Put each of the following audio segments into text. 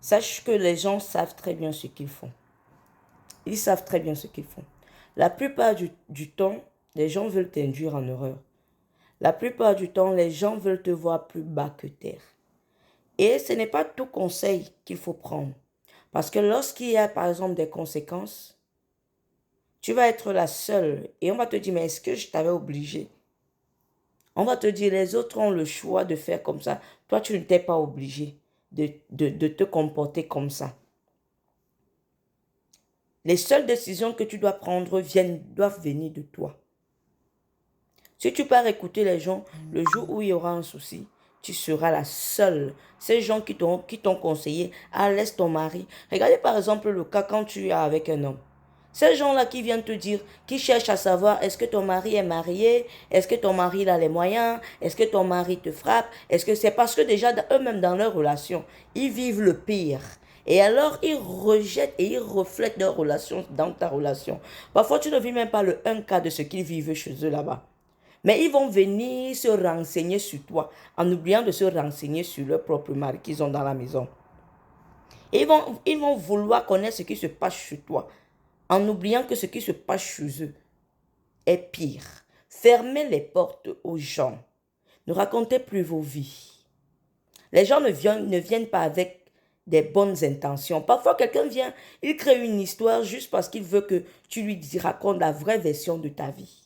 Sache que les gens savent très bien ce qu'ils font. Ils savent très bien ce qu'ils font. La plupart du temps, les gens veulent t'induire en erreur. La plupart du temps, les gens veulent te voir plus bas que terre. Et ce n'est pas tout conseil qu'il faut prendre. Parce que lorsqu'il y a, par exemple, des conséquences, tu vas être la seule. Et on va te dire, mais est-ce que je t'avais obligé? On va te dire, les autres ont le choix de faire comme ça. Toi, tu ne t'es pas obligé de te comporter comme ça. Les seules décisions que tu dois prendre doivent venir de toi. Si tu pars écouter les gens, le jour où il y aura un souci, tu seras la seule. Ces gens qui t'ont conseillé, ah, laisse ton mari. Regardez par exemple le cas quand tu es avec un homme. Ces gens-là qui viennent te dire, qui cherchent à savoir, est-ce que ton mari est marié? Est-ce que ton mari il a les moyens? Est-ce que ton mari te frappe? Est-ce que c'est parce que déjà eux-mêmes dans leur relation, ils vivent le pire. Et alors, ils rejettent et ils reflètent leur relation dans ta relation. Parfois, tu ne vis même pas le un quart de ce qu'ils vivent chez eux là-bas. Mais ils vont venir se renseigner sur toi en oubliant de se renseigner sur leur propre mari qu'ils ont dans la maison. Et ils vont vouloir connaître ce qui se passe chez toi en oubliant que ce qui se passe chez eux est pire. Fermez les portes aux gens. Ne racontez plus vos vies. Les gens ne viennent pas avec des bonnes intentions. Parfois, quelqu'un vient, il crée une histoire juste parce qu'il veut que tu lui racontes la vraie version de ta vie.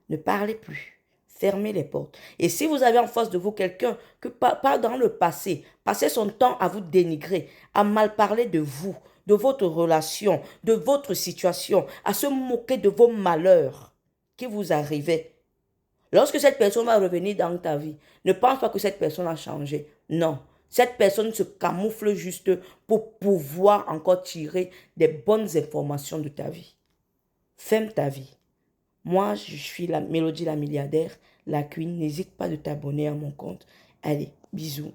Ne parlez plus. Fermez les portes. Et si vous avez en face de vous quelqu'un que pas dans le passé, passez son temps à vous dénigrer, à mal parler de vous, de votre relation, de votre situation, à se moquer de vos malheurs qui vous arrivaient. Lorsque cette personne va revenir dans ta vie, ne pense pas que cette personne a changé. Non. Cette personne se camoufle juste pour pouvoir encore tirer des bonnes informations de ta vie. Ferme ta vie. Moi, je suis la Mélodie la milliardaire, la queen. N'hésite pas de t'abonner à mon compte. Allez, bisous.